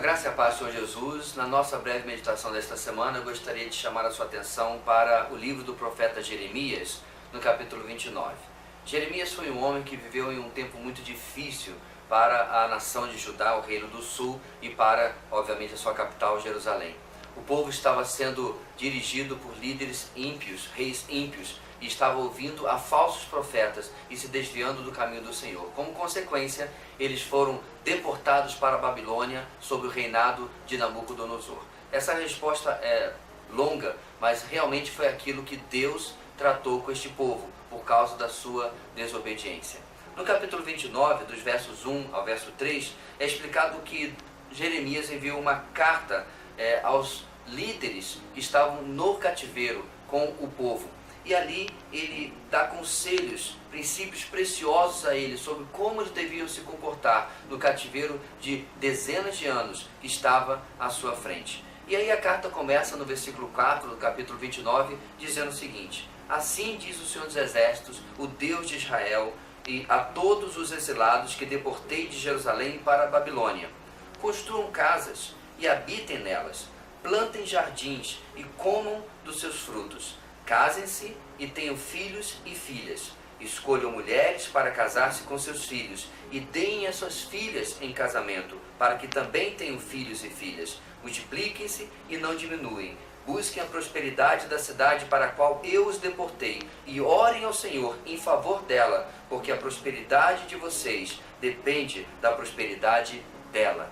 A graça e a paz do Senhor Jesus. Na nossa breve meditação desta semana, eu gostaria de chamar a sua atenção para o livro do profeta Jeremias, no capítulo 29. Jeremias foi um homem que viveu em um tempo muito difícil para a nação de Judá, o reino do sul, e para, obviamente, a sua capital, Jerusalém. O povo estava sendo dirigido por líderes ímpios, reis ímpios, e estava ouvindo a falsos profetas e se desviando do caminho do Senhor. Como consequência, eles foram deportados para a Babilônia sob o reinado de Nabucodonosor. Essa resposta é longa, mas realmente foi aquilo que Deus tratou com este povo por causa da sua desobediência. No capítulo 29, dos versos 1 ao verso 3, é explicado que Jeremias enviou uma carta aos líderes que estavam no cativeiro com o povo. E ali ele dá conselhos, princípios preciosos a eles sobre como eles deviam se comportar no cativeiro de dezenas de anos que estava à sua frente. E aí a carta começa no versículo 4 do capítulo 29, dizendo o seguinte: assim diz o Senhor dos Exércitos, o Deus de Israel, e a todos os exilados que deportei de Jerusalém para a Babilônia: construam casas e habitem nelas, plantem jardins e comam dos seus frutos. Casem-se e tenham filhos e filhas. Escolham mulheres para casar-se com seus filhos e deem as suas filhas em casamento, para que também tenham filhos e filhas. Multipliquem-se e não diminuem. Busquem a prosperidade da cidade para a qual eu os deportei e orem ao Senhor em favor dela, porque a prosperidade de vocês depende da prosperidade dela.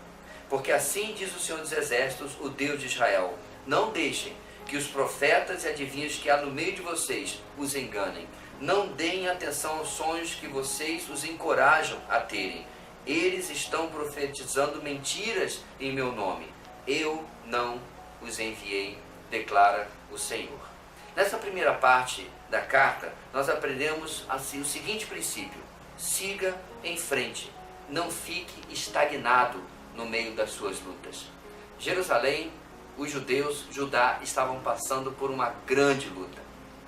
Porque assim diz o Senhor dos Exércitos, o Deus de Israel: não deixem que os profetas e adivinhos que há no meio de vocês os enganem. Não deem atenção aos sonhos que vocês os encorajam a terem. Eles estão profetizando mentiras em meu nome. Eu não os enviei, declara o Senhor. Nessa primeira parte da carta, nós aprendemos assim o seguinte princípio: siga em frente, não fique estagnado no meio das suas lutas. Jerusalém, os judeus, Judá, estavam passando por uma grande luta.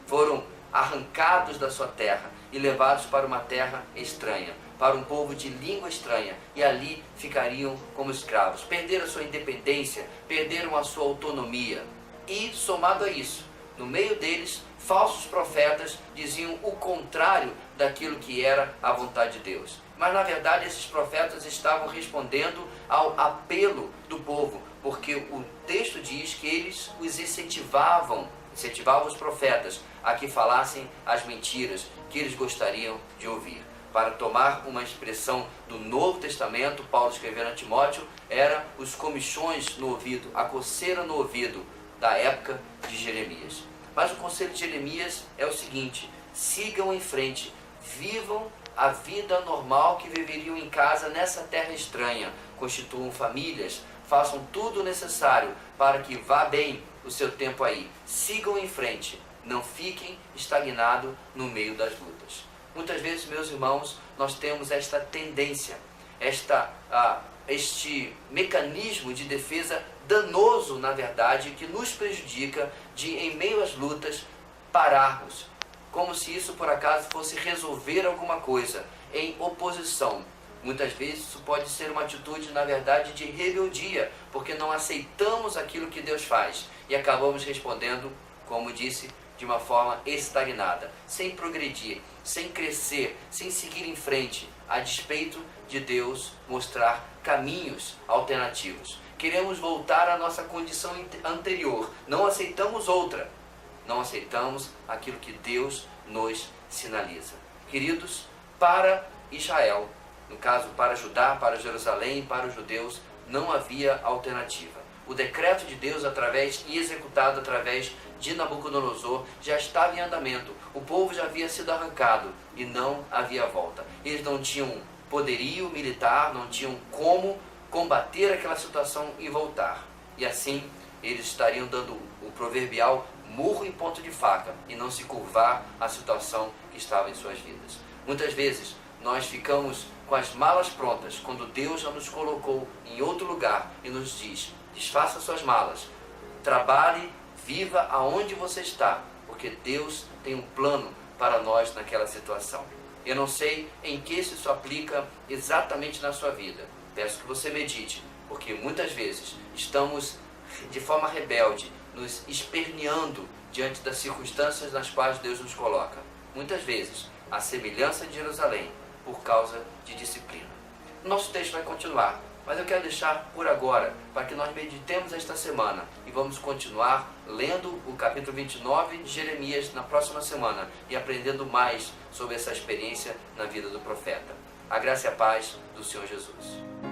Foram arrancados da sua terra e levados para uma terra estranha, para um povo de língua estranha, e ali ficariam como escravos. Perderam a sua independência, perderam a sua autonomia. E, somado a isso, no meio deles, falsos profetas diziam o contrário daquilo que era a vontade de Deus. Mas, na verdade, esses profetas estavam respondendo ao apelo do povo, porque o texto diz que eles os incentivavam os profetas a que falassem as mentiras que eles gostariam de ouvir. Para tomar uma expressão do Novo Testamento, Paulo escrevendo a Timóteo, era os comichões no ouvido, a coceira no ouvido da época de Jeremias. Mas o conselho de Jeremias é o seguinte: sigam em frente, vivam a vida normal que viveriam em casa nessa terra estranha, constituam famílias, façam tudo o necessário para que vá bem o seu tempo aí. Sigam em frente, não fiquem estagnados no meio das lutas. Muitas vezes, meus irmãos, nós temos esta tendência, este mecanismo de defesa danoso, na verdade, que nos prejudica de, em meio às lutas, pararmos, como se isso por acaso fosse resolver alguma coisa, em oposição. Muitas vezes isso pode ser uma atitude, na verdade, de rebeldia, porque não aceitamos aquilo que Deus faz e acabamos respondendo, como disse, de uma forma estagnada, sem progredir, sem crescer, sem seguir em frente, a despeito de Deus mostrar caminhos alternativos. Queremos voltar à nossa condição anterior, não aceitamos outra, não aceitamos aquilo que Deus nos sinaliza. Queridos, para Israel, no caso para Judá, para Jerusalém e para os judeus, não havia alternativa. O decreto de Deus e executado através de Nabucodonosor já estava em andamento. O povo já havia sido arrancado e não havia volta. Eles não tinham poderio militar, não tinham como combater aquela situação e voltar. E assim eles estariam dando o proverbial murro em ponto de faca e não se curvar à situação que estava em suas vidas. Muitas vezes nós ficamos com as malas prontas quando Deus já nos colocou em outro lugar e nos diz: desfaça suas malas, trabalhe, viva aonde você está, porque Deus tem um plano para nós naquela situação. Eu não sei em que isso aplica exatamente na sua vida. Peço que você medite, porque muitas vezes estamos de forma rebelde, nos esperneando diante das circunstâncias nas quais Deus nos coloca. Muitas vezes, a semelhança de Jerusalém, por causa de disciplina. Nosso texto vai continuar, mas eu quero deixar por agora, para que nós meditemos esta semana e vamos continuar lendo o capítulo 29 de Jeremias na próxima semana e aprendendo mais sobre essa experiência na vida do profeta. A graça e a paz do Senhor Jesus.